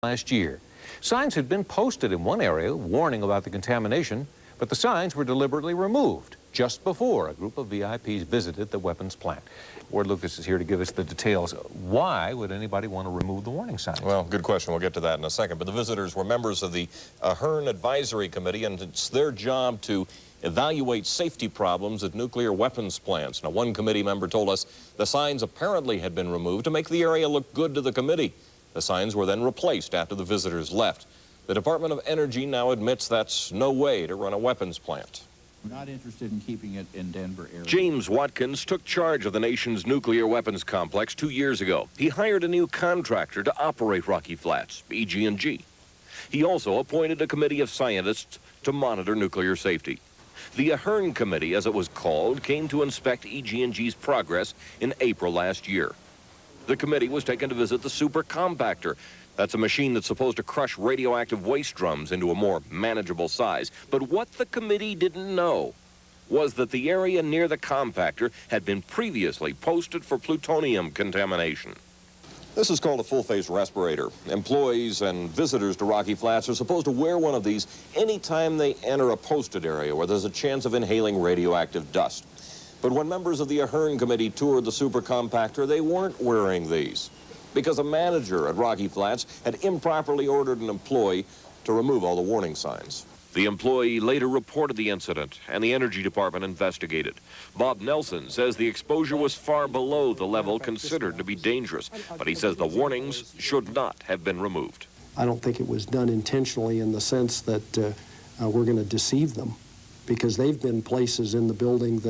last year. Signs had been posted in one area warning about the contamination, but the signs were deliberately removed just before a group of VIPs visited the weapons plant. Ward Lucas is here to give us the details. Why would anybody want to remove the warning signs? Well, good question. We'll get to that in a second. But the visitors were members of the Ahern Advisory Committee, and it's their job to evaluate safety problems at nuclear weapons plants. Now, one committee member told us the signs apparently had been removed to make the area look good to the committee. The signs were then replaced after the visitors left. The Department of Energy now admits that's no way to run a weapons plant. We're not interested in keeping it in Denver area. James Watkins took charge of the nation's nuclear weapons complex 2 years ago. He hired a new contractor to operate Rocky Flats, EG&G. He also appointed a committee of scientists to monitor nuclear safety. The Ahern Committee, as it was called, came to inspect EG&G's progress in April last year. The committee was taken to visit the super compactor. That's a machine that's supposed to crush radioactive waste drums into a more manageable size. But what the committee didn't know was that the area near the compactor had been previously posted for plutonium contamination. This is called a full-face respirator. Employees and visitors to Rocky Flats are supposed to wear one of these anytime they enter a posted area where there's a chance of inhaling radioactive dust. But when members of the Ahern Committee toured the super compactor, they weren't wearing these because a manager at Rocky Flats had improperly ordered an employee to remove all the warning signs. The employee later reported the incident, and the Energy Department investigated. Bob Nelson says the exposure was far below the level considered to be dangerous, but he says the warnings should not have been removed. I don't think it was done intentionally in the sense that we're going to deceive them, because they've been places in the building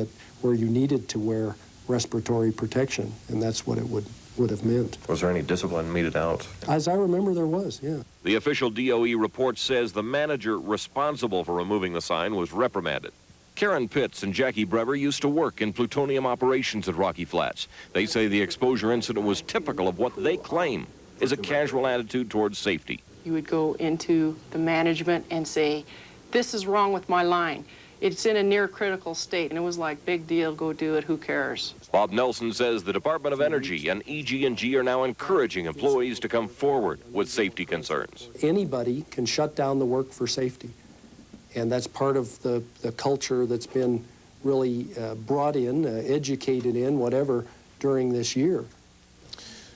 where you needed to wear respiratory protection, and that's what it would have meant. Was there any discipline meted out? As I remember, there was, yeah. The official DOE report says the manager responsible for removing the sign was reprimanded. Karen Pitts and Jacque Brever used to work in plutonium operations at Rocky Flats. They say the exposure incident was typical of what they claim is a casual attitude towards safety. You would go into the management and say, this is wrong with my line. It's in a near critical state, and it was like, big deal, go do it, who cares? Bob Nelson says the Department of Energy and EG&G are now encouraging employees to come forward with safety concerns. Anybody can shut down the work for safety, and that's part of the culture that's been really brought in, educated in, whatever, during this year.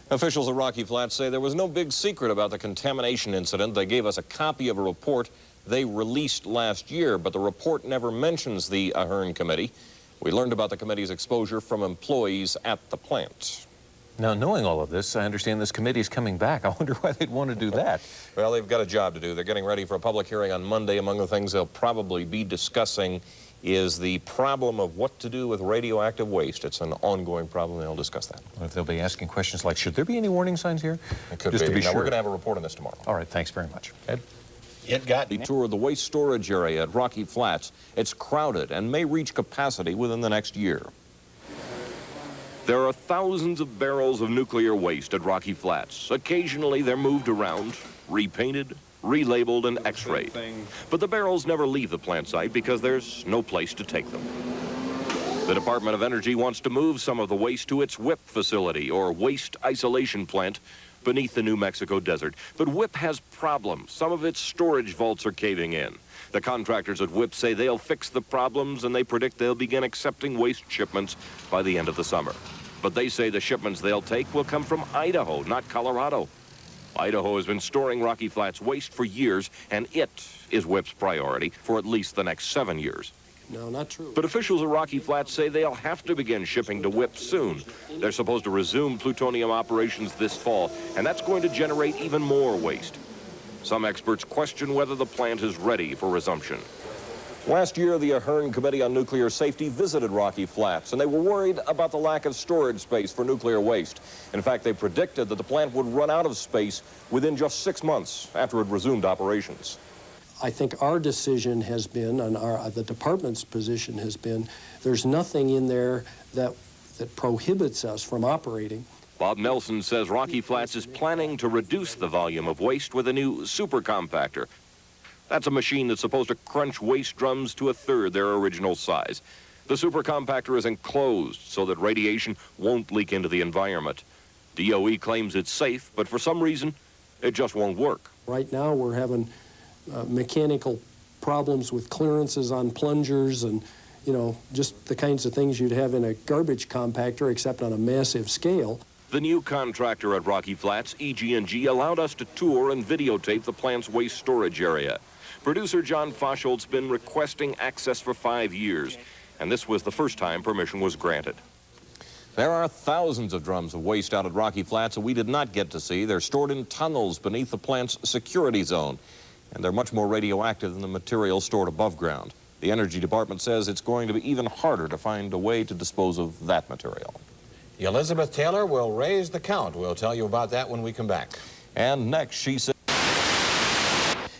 Officials at Rocky Flats say there was no big secret about the contamination incident. They gave us a copy of a report they released last year, but the report never mentions the Ahern Committee. We learned about the committee's exposure from employees at the plant. Now, knowing all of this, I understand this committee is coming back. I wonder why they'd want to do that. Well, they've got a job to do. They're getting ready for a public hearing on Monday. Among the things they'll probably be discussing is the problem of what to do with radioactive waste. It's an ongoing problem. They'll discuss that. What if they'll be asking questions like, should there be any warning signs here? It could Just be. to be Now, sure. we're going to have a report on this tomorrow. All right, thanks very much. Ed? He toured the waste storage area at Rocky Flats. It's crowded and may reach capacity within the next year. There are thousands of barrels of nuclear waste at Rocky Flats. Occasionally, they're moved around, repainted, relabeled, and x-rayed. But the barrels never leave the plant site because there's no place to take them. The Department of Energy wants to move some of the waste to its WIPP facility, or Waste Isolation Plant, beneath the New Mexico desert. But WIPP has problems. Some of its storage vaults are caving in. The contractors at WIPP say they'll fix the problems, and they predict they'll begin accepting waste shipments by the end of the summer. But they say the shipments they'll take will come from Idaho, not Colorado. Idaho has been storing Rocky Flats waste for years, and it is WIPP's priority for at least the next 7 years. No, not true. But officials at Rocky Flats say they'll have to begin shipping to WIPP soon. They're supposed to resume plutonium operations this fall, and that's going to generate even more waste. Some experts question whether the plant is ready for resumption. Last year, the Ahern Committee on Nuclear Safety visited Rocky Flats, and they were worried about the lack of storage space for nuclear waste. In fact, they predicted that the plant would run out of space within just 6 months after it resumed operations. I think our decision has been, and the department's position has been, there's nothing in there that prohibits us from operating. Bob Nelson says Rocky Flats is planning to reduce the volume of waste with a new super compactor. That's a machine that's supposed to crunch waste drums to a third their original size. The super compactor is enclosed so that radiation won't leak into the environment. DOE claims it's safe, but for some reason, It just won't work. Right now, we're having mechanical problems with clearances on plungers and, you know, just the kinds of things you'd have in a garbage compactor, except on a massive scale. The new contractor at Rocky Flats, EG&G, allowed us to tour and videotape the plant's waste storage area. Producer John Fosholt's been requesting access for 5 years, and this was the first time permission was granted. There are thousands of drums of waste out at Rocky Flats that we did not get to see. They're stored in tunnels beneath the plant's security zone, and they're much more radioactive than the material stored above ground. The Energy Department says it's going to be even harder to find a way to dispose of that material. Elizabeth Taylor will raise the count. We'll tell you about that when we come back. And next, she said...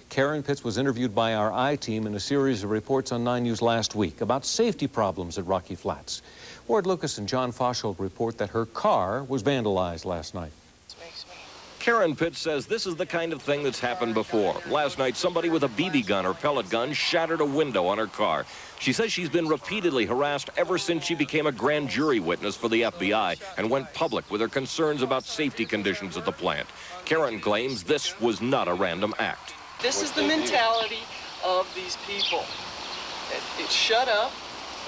Karen Pitts was interviewed by our I-team in a series of reports on 9 News last week about safety problems at Rocky Flats. Ward Lucas and John Fosholt report that her car was vandalized last night. Karen Pitts says this is the kind of thing that's happened before. Last night, somebody with a BB gun or pellet gun shattered a window on her car. She says she's been repeatedly harassed ever since she became a grand jury witness for the FBI and went public with her concerns about safety conditions at the plant. Karen claims this was not a random act. This is the mentality of these people. It's shut up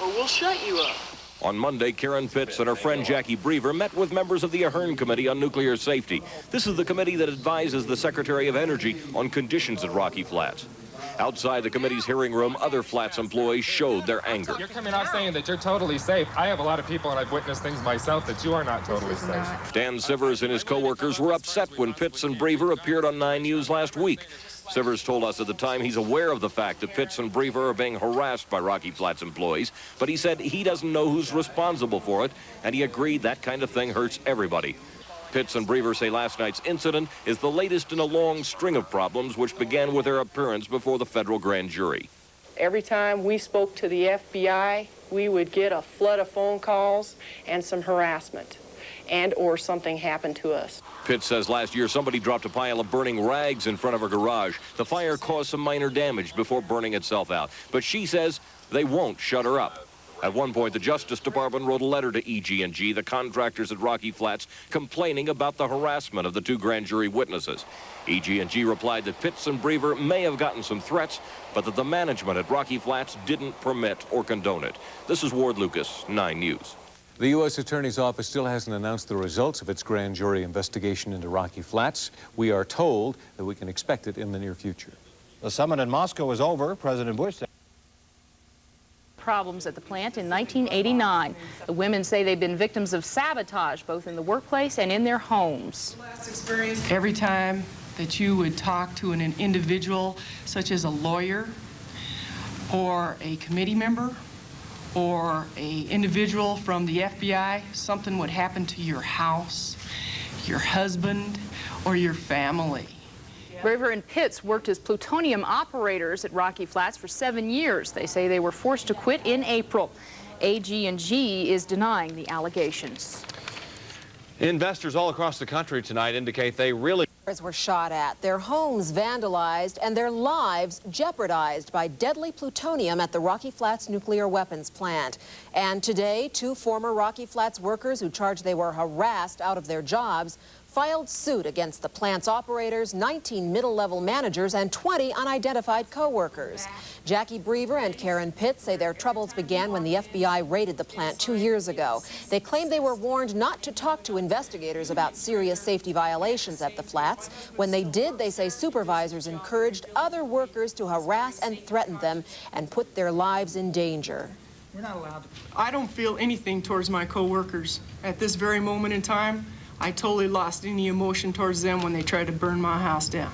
or we'll shut you up. On Monday, Karen Pitts and her friend Jacque Brever met with members of the Ahern Committee on Nuclear Safety. This is the committee that advises the Secretary of Energy on conditions at Rocky Flats. Outside the committee's hearing room, other Flats employees showed their anger. You're coming out saying that you're totally safe. I have a lot of people, and I've witnessed things myself, that you are not totally safe. Dan Sivers and his co-workers were upset when Pitts and Brever appeared on 9 News last week. Sivers told us at the time he's aware of the fact that Pitts and Brever are being harassed by Rocky Flats employees, but he said he doesn't know who's responsible for it, and he agreed that kind of thing hurts everybody. Pitts and Brever say last night's incident is the latest in a long string of problems which began with their appearance before the federal grand jury. Every time we spoke to the FBI, we would get a flood of phone calls and some harassment, and or something happened to us. Pitts says last year somebody dropped a pile of burning rags in front of her garage. The fire caused some minor damage before burning itself out. But she says they won't shut her up. At one point, the Justice Department wrote a letter to EG&G, the contractors at Rocky Flats, complaining about the harassment of the two grand jury witnesses. EG&G replied that Pitts and Brever may have gotten some threats, but that the management at Rocky Flats didn't permit or condone it. This is Ward Lucas, 9 News. The U.S. Attorney's Office still hasn't announced the results of its grand jury investigation into Rocky Flats. We are told that we can expect it in the near future. The summit in Moscow is over. President Bush said problems at the plant in 1989. The women say they've been victims of sabotage, both in the workplace and in their homes. Every time that you would talk to an individual, such as a lawyer or a committee member or an individual from the FBI, something would happen to your house, your husband, or your family. Brever and Pitts worked as plutonium operators at Rocky Flats for 7 years. They say they were forced to quit in April. AG&G is denying the allegations. investors all across the country tonight indicate they really were shot at, their homes vandalized, and their lives jeopardized by deadly plutonium at the Rocky Flats nuclear weapons plant. And today, 2 former Rocky Flats workers who charged they were harassed out of their jobs filed suit against the plant's operators, 19 middle-level managers, and 20 unidentified co-workers. Jacque Brever and Karen Pitts say their troubles began when the FBI raided the plant 2 years ago. They claim they were warned not to talk to investigators about serious safety violations at the flats. When they did, they say supervisors encouraged other workers to harass and threaten them and put their lives in danger. We're not allowed to. I don't feel anything towards my co-workers. At this very moment in time, I totally lost any emotion towards them when they tried to burn my house down.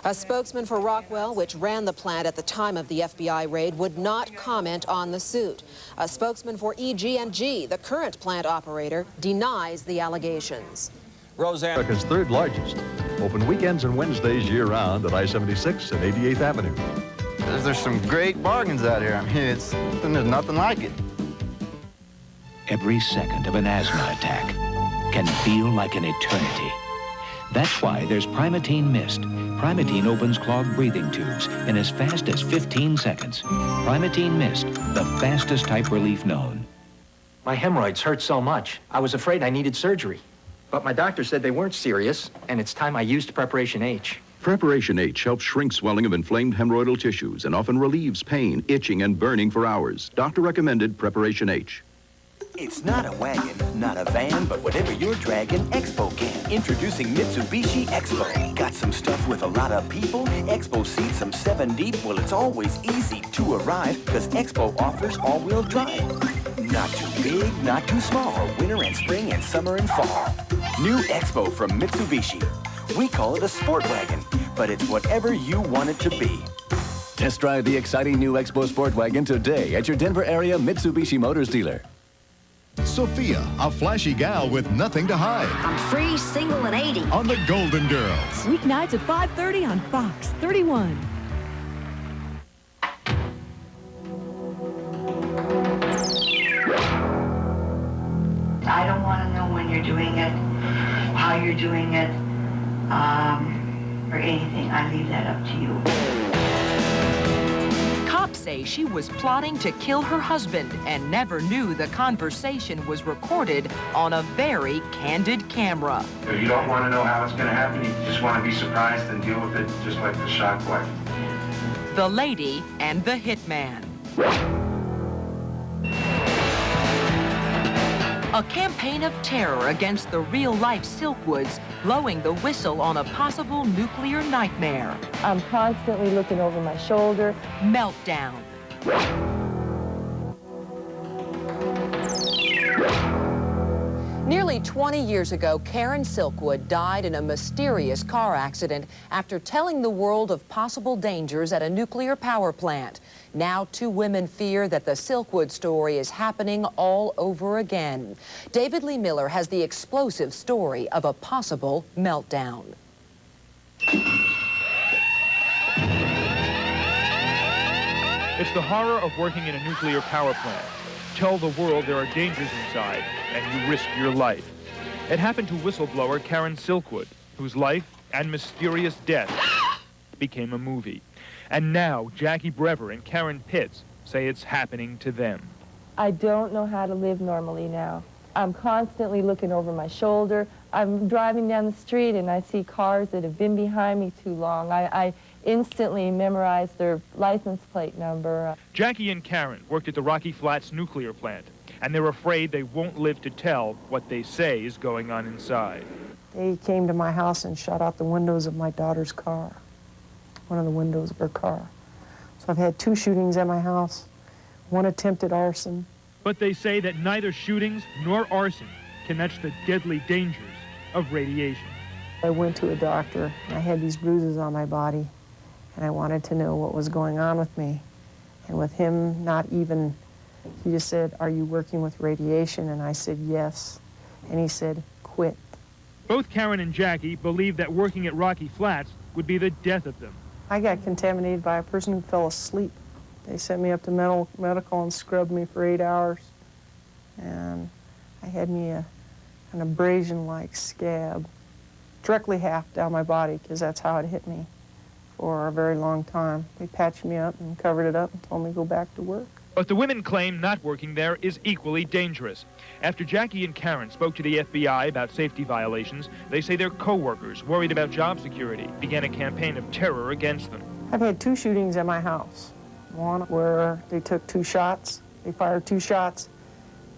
A spokesman for Rockwell, which ran the plant at the time of the FBI raid, would not comment on the suit. A spokesman for EG&G, the current plant operator, denies the allegations. Roseanne. America's 3rd largest. Open weekends and Wednesdays year-round at I-76 and 88th Avenue. There's some great bargains out here. I mean, there's nothing like it. Every second of an asthma attack can feel like an eternity. That's why there's Primatene Mist. Primatene opens clogged breathing tubes in as fast as 15 seconds. Primatene Mist, the fastest type relief known. My hemorrhoids hurt so much, I was afraid I needed surgery. But my doctor said they weren't serious, and it's time I used Preparation H. Preparation H helps shrink swelling of inflamed hemorrhoidal tissues and often relieves pain, itching, and burning for hours. Doctor recommended Preparation H. It's not a wagon, not a van, but whatever you're dragging, Expo can. Introducing Mitsubishi Expo. Got some stuff with a lot of people? Expo seats some 7 deep. Well, it's always easy to arrive, because Expo offers all-wheel drive. Not too big, not too small. Winter and spring and summer and fall. New Expo from Mitsubishi. We call it a sport wagon, but it's whatever you want it to be. Test drive the exciting new Expo Sport Wagon today at your Denver area Mitsubishi Motors dealer. Sophia, a flashy gal with nothing to hide. I'm free, single, and 80. On the Golden Girls. Weeknights at 5:30 on Fox 31. I don't want to know when you're doing it, how you're doing it, or anything. I leave that up to you. Cops say she was plotting to kill her husband and never knew the conversation was recorded on a very candid camera. If you don't want to know how it's going to happen, you just want to be surprised and deal with it just like the shock wife. The Lady and the Hitman. A campaign of terror against the real-life Silkwoods, blowing the whistle on a possible nuclear nightmare. I'm constantly looking over my shoulder. Meltdown. Nearly 20 years ago, Karen Silkwood died in a mysterious car accident after telling the world of possible dangers at a nuclear power plant. Now, 2 women fear that the Silkwood story is happening all over again. David Lee Miller has the explosive story of a possible meltdown. It's the horror of working in a nuclear power plant. Tell the world there are dangers inside, and you risk your life. It happened to whistleblower Karen Silkwood, whose life and mysterious death became a movie. And now, Jacque Brever and Karen Pitts say it's happening to them. I don't know how to live normally now. I'm constantly looking over my shoulder. I'm driving down the street and I see cars that have been behind me too long. I instantly memorize their license plate number. Jacque and Karen worked at the Rocky Flats nuclear plant, and they're afraid they won't live to tell what they say is going on inside. They came to my house and shot out the windows of my daughter's car, one of the windows of her car. So I've had 2 shootings at my house, 1 attempted arson. But they say that neither shootings nor arson can match the deadly dangers of radiation. I went to a doctor, and I had these bruises on my body, and I wanted to know what was going on with me. And with him not even, he just said, "Are you working with radiation?" And I said, "Yes." And he said, "Quit." Both Karen and Jacque believe that working at Rocky Flats would be the death of them. I got contaminated by a person who fell asleep. They sent me up to medical and scrubbed me for 8 hours. And I had me an abrasion-like scab, directly half down my body, because that's how it hit me for a very long time. They patched me up and covered it up and told me to go back to work. But the women claim not working there is equally dangerous. After Jacque and Karen spoke to the FBI about safety violations, they say their co-workers, worried about job security, began a campaign of terror against them. I've had 2 shootings at my house. One where they took 2 shots, they fired 2 shots,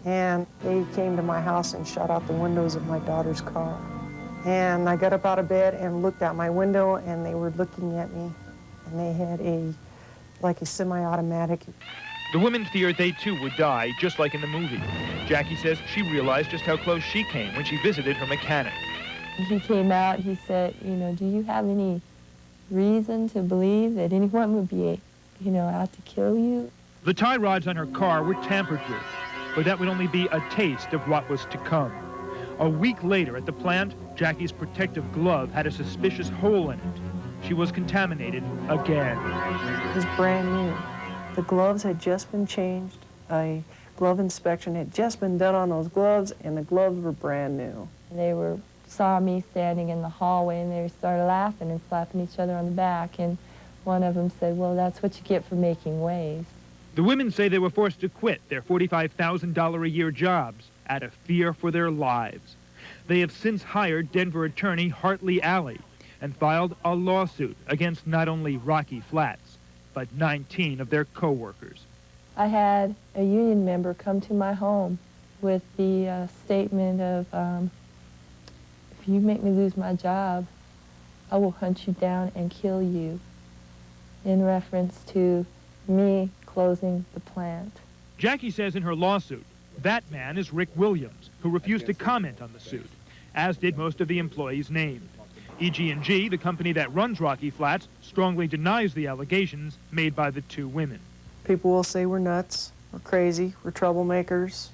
and they came to my house and shot out the windows of my daughter's car. And I got up out of bed and looked out my window, and they were looking at me, and they had like a semi-automatic. The women fear they too would die, just like in the movie. Jacque says she realized just how close she came when she visited her mechanic. He came out, he said, do you have any reason to believe that anyone would be, out to kill you? The tie rods on her car were tampered with, but that would only be a taste of what was to come. A week later at the plant, Jackie's protective glove had a suspicious hole in it. She was contaminated again. It was brand new. The gloves had just been changed. A glove inspection had just been done on those gloves, and the gloves were brand new. They saw me standing in the hallway, and they started laughing and slapping each other on the back, and one of them said, "Well, that's what you get for making waves." The women say they were forced to quit their $45,000 a year jobs out of fear for their lives. They have since hired Denver attorney Hartley Alley and filed a lawsuit against not only Rocky Flats, but 19 of their co-workers. I had a union member come to my home with the statement of, if you make me lose my job, I will hunt you down and kill you, in reference to me closing the plant. Jackie says in her lawsuit, that man is Rick Williams, who refused to comment on the suit, as did most of the employees named. EG&G, the company that runs Rocky Flats, strongly denies the allegations made by the two women. People will say we're nuts, we're crazy, we're troublemakers,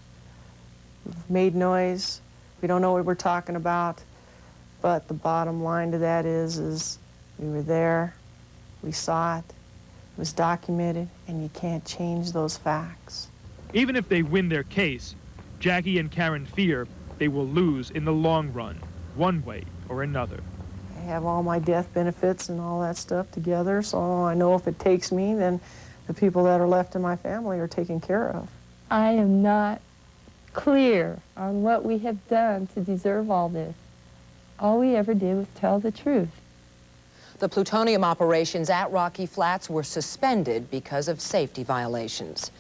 we've made noise, we don't know what we're talking about, but the bottom line to that is we were there, we saw it, it was documented, and you can't change those facts. Even if they win their case, Jackie and Karen fear they will lose in the long run, one way or another. I have all my death benefits and all that stuff together, so I know if it takes me, then the people that are left in my family are taken care of. I am not clear on what we have done to deserve all this. All we ever did was tell the truth. The plutonium operations at Rocky Flats were suspended because of safety violations.